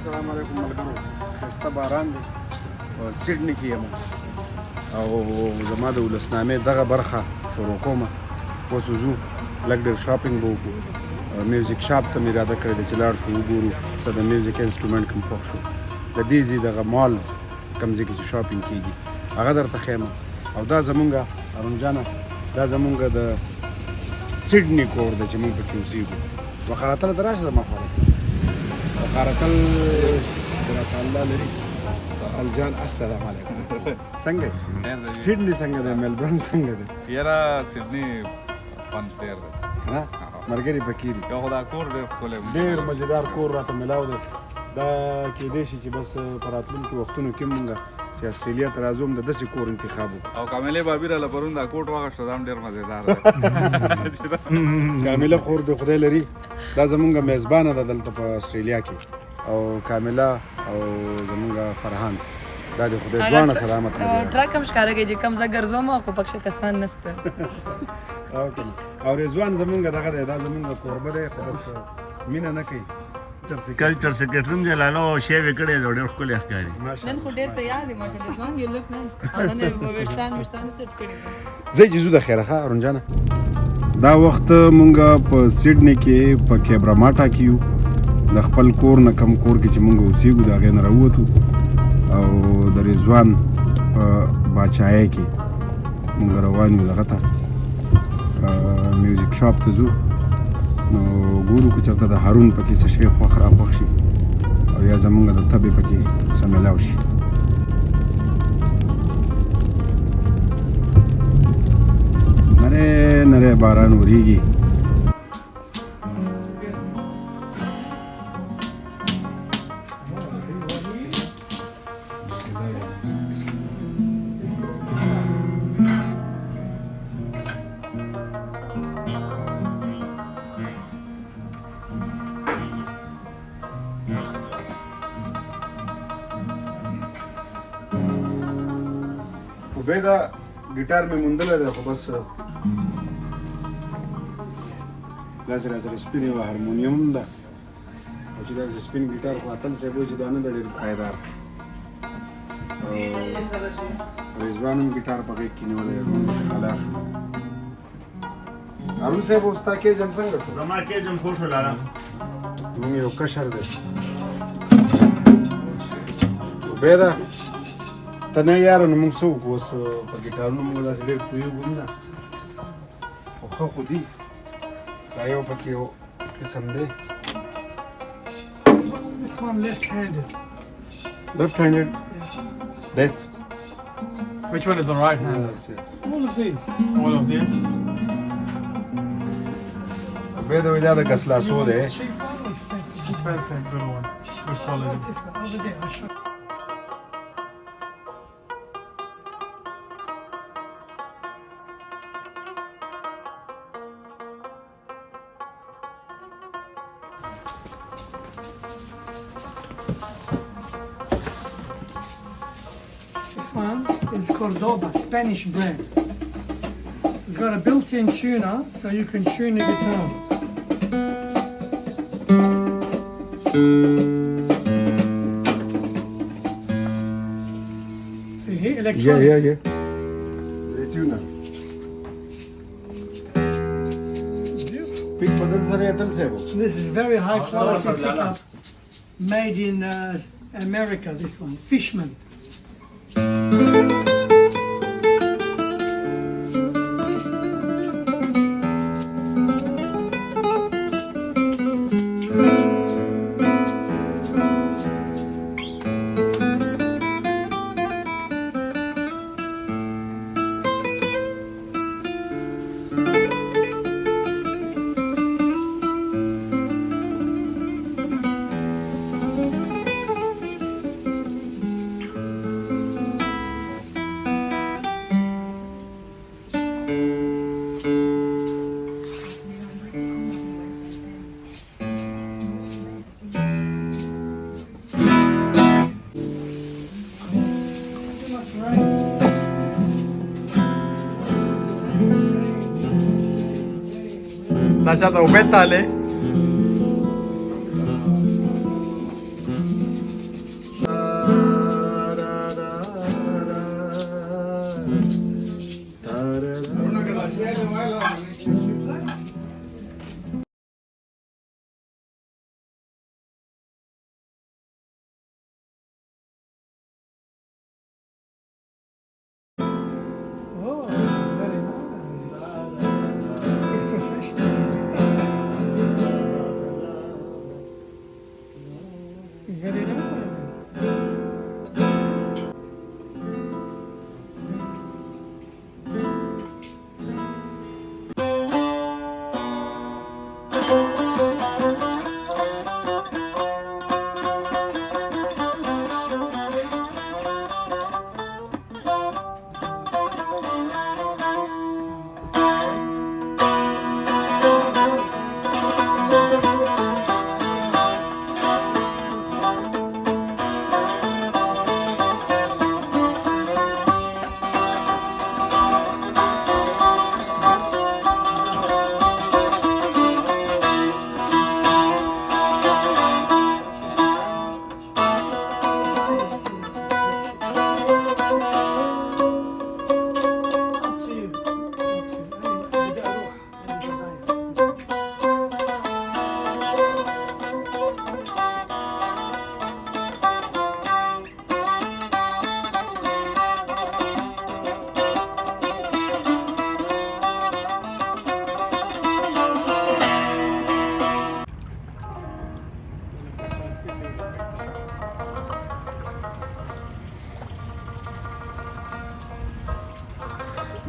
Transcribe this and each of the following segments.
السلام علیکم ملګرو، ښایسته باران دی په سیډني کې یم او زما د ولسنامې دغه برخه شروع کوم. اوس وځو لږ ډېر شاپینګ به وکړو. میوزیک شاپ ته مې اراده کړې ده چې لاړ شو وګورو څه د میوزیک انسټرومنټ کوم خوښ شو. د دې ځای دغه مالز کوم ځای کې چې شاپینګ کېږي هغه درته ښیم. او دا زمونږ ارون جانه، دا زمونږ د سیډني کور دی چې موږ پکې اوسېږو. وقارتل ته راشه زما خواله وقارتل راته الله لري. الجان السلام علیکم. څنګه سیډني څنګه دی؟ ملبورن څنګه دی؟ یاره سیډني فن ډېر دی. ملګري پکې دي. یو خو دا کور ډېر ښکلی ډېر مزېدار کور راته میلاو دی. دا کېدی شي چې بس په راتلونکو وختونو کې مونږ چې استرالیا ته راځو هم د داسې کور انتخاب وکړو. او کاملې بابي راله پرون دا کوټ واغېسته، دا هم ډېر مزېدار دی. کامله خور د خدای لري. دا زمونږ میزبانه ده دلته په استرالیا کې. او کامله او زمونږ فرحان دا د خدای دواړه سلامت لري. ټرک هم ښکارېږي چې کم زه ګرځوم خو پکښې کسان نشته. او رضوان زمونږ دغه دی، دا زمونږ کوربه دی خو بس مینه نه کوي. کلچر سیکرټري هم جلالو شیوې کړی دی، ډېر ښکلی ښکاري. نن خو ډېر تیار دی ماشاءالله. رضوان یو لک نایس او نن یې ویښتان سیټ کړي دي. ځئ چې ځو د خیره ښه ارون جانه. دا وخت مونږ په سیډني کې په کیبراماټا کې یو. د خپل کور نه کم کور کې چې مونږ اوسېږو د هغې نه راووتو او د رضوان په باچایۍ کې مونږ روان یو دغه ته میوزیک شاپ ته ځو. نو ګورو که چېرته د هارون پکې څه شی خوښ راخوښ شي او یا زمونږ د طبې پکې څه میلاو شي. نری نری باران وریږي. عبیده ګیټار مې موندلی دی خو بس داسې راسره سپین یوه هارمونیم هم ده او چې داسې سپین ګیټار خو اتل صاحب وایي چې دا نه ده ډېر پایدار. او رضوان هم ګیټار په غېږ کې نیولی دی، خلاص شو. هارون صاحب اوس ستا کیجن څنګه شو؟ زما کیجن ښه شو لاله. زموږ یو کشر دی عبیده. ته نه یاره نو موږ څه وکړو؟ اوس په ګیټارونو موږ داسې ډېر پوهېږو نه خو ښه خو دي. دا یو پکې یو قسم دی. This one left-handed. Left-handed? This? Which one is the right hand? All of these. All of these? عبیده وایي دا د ګسلاسو دی. Cheap one or expensive? Expensive, good one. Good quality. This one, over there. I'll show you. This one is Cordoba, Spanish brand. It's got a built-in tuner, so you can tune the guitar. See here, electronic. Yeah. The tuner. Pick بدل سره اتل صاحب. This is very high quality pickup, made in America. This one, Fishman. دا چاته عبید تاله Oh, very nice. It's professional. Very nice.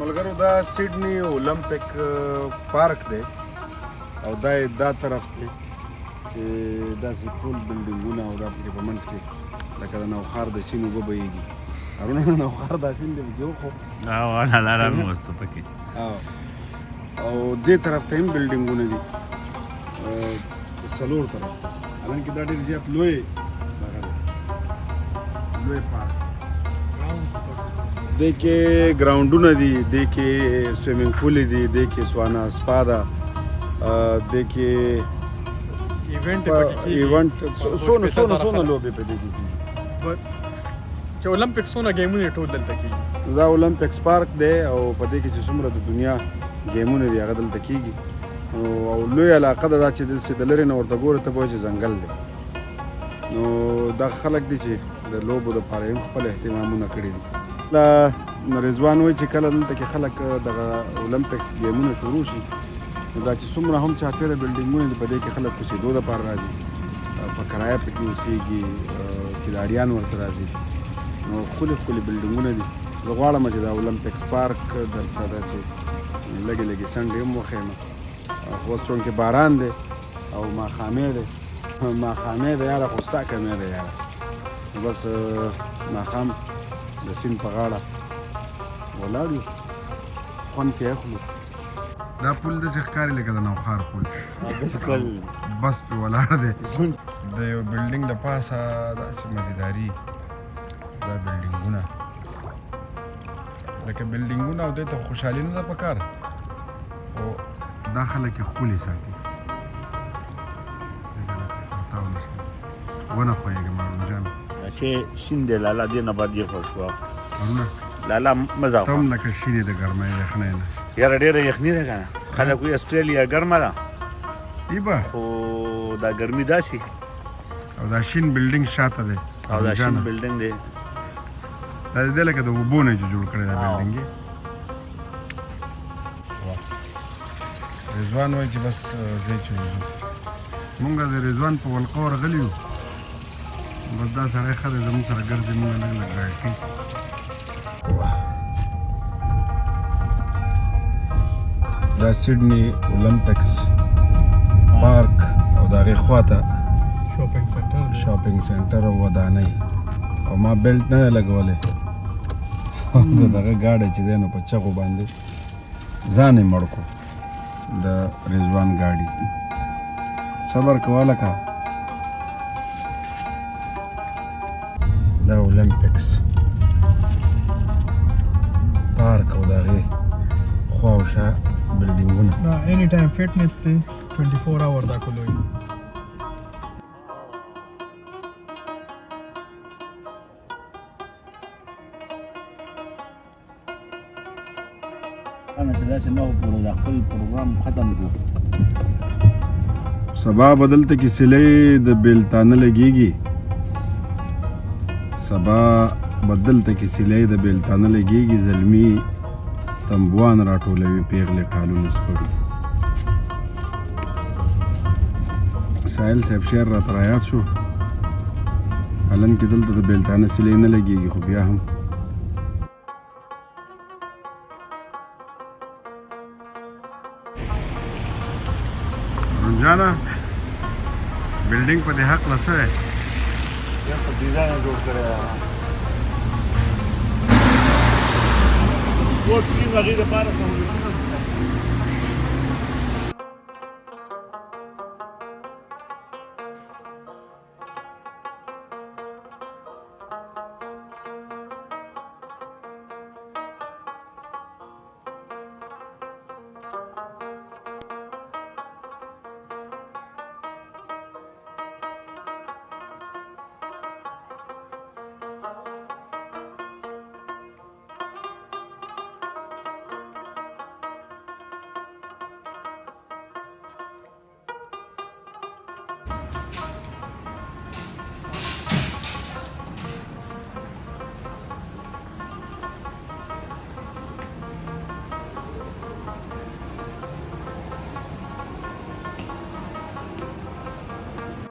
ملګرو دا سیډني اولمپیک پارک دی او دا طرف دی چې داسې ټول بلډینګونه او دا پکې په منځ کې لکه د نوښار د سیند اوبه بهیږي هرونه نوښار دا سیند دی پکې وخو والا لاره مې وسته پکې او دې طرف ته هم بلډینګونه دي څلور طرف ته حالانکې دا ډېر زیات لوی دغه دی لوی پارک دې کې ګراونډونه دي دې کې سویمنګ پول دي دې کې سوانا سپا ده دې کې ایونټ څونه لوبې په دې کې کېږي چې اولمپک څونه ګیمونه ټول دلته کېږي دا اولمپکس پارک دی او په دې کې چې څومره د دنیا ګیمونه دي هغه دلته کېږي او لوی علاقه ده دا چې دلته د لرې نه ورته ګورې ته به چې ځنګل دی نو دا خلک دي چې د لوبو دپاره هم خپل اهتمامونه کړي دي رضوان وایي چې کله دلته کې خلک دغه اولمپکس ګیمونه شروع شي نو دا چې څومره هم چاپېره بلډینګونه دي په دې کې خلک اوسېدو دپاره راځي په کرایه پکې اوسېږي کلاړیان ورته راځي نو ښکلي ښکلي بلډینګونه دي زه غواړم چې دا اولمپکس پارک دلته داسې لږې لږې څنډې هم وښیم خو چونکې باران دی او ماښامې دی یاره خو ستا کمې دی یاره بس ماښام د سیند په غاړه ولاړ یو خوند کې اخلو دا پل داسې ښکاري لکه د نوښار پل بالکل بس پې ولاړ دی د یو بلډینګ د پاسه داسې مزیداري دا بلډینګونه لکه بلډینګونه او دې ته خوشحالي نه ده پکار خو دا خلک یې ښکلي ساتي ونه خوښېږم هارون جان شي شین دی لالا دې نه بعد یې خوښ شوه هارونه لالا مزه ته هم لکه شینې د ګرمۍ یخنۍ نه یاره ډېره یخني ده که نه خلک وایي اسټرالیا ګرمه ده ای به خو دا ګرمي داسې او دا شین بلډینګ شاته دی او دا شین بلډینګ دی دا د دې لکه د اوبو نه چې جوړ کړی دا بلډینګ یې رضوان وایي چې بس ځای چې وځو مونږ د رضوان په ولقه ورغلي یو بس دا سړی ښه دی زموږ سره ګرځي مونږ لږ لږ ګایډ کوي دا سیډني اولمپکس پارک او د هغې خواته شاپینګ سنټر او ودانۍ او ما بیلټ نه دی لګولی د دغه ګاډی چې دی نو په چغو باندې ځان یې مړ کړو د رضوان ګاډي صبر کوه لکه دا اولمپکس پارک او د هغې خوا او شا بلډینګونه دا اني ټایم فټنس دی 24 اور دا کولوي انا چې داسې نه وو د خپل پروګرام ختم کړو سبا بدلته کې سلې د بیلتانه لګيږي سبا بدلته کې سلې د بیلتانه لګيږي زلمی تنبوان راټولوي پیغلې ټالونه سپړي سائل صاحب شعر را ترایات شو حالن کې دلته د بیلتانه سلې نه لګيږي خو بیا هم رنجانا بلډینګ په دې حق لسه یا په ډیزاین جوړ کړی سپورټس کې هغې دپاره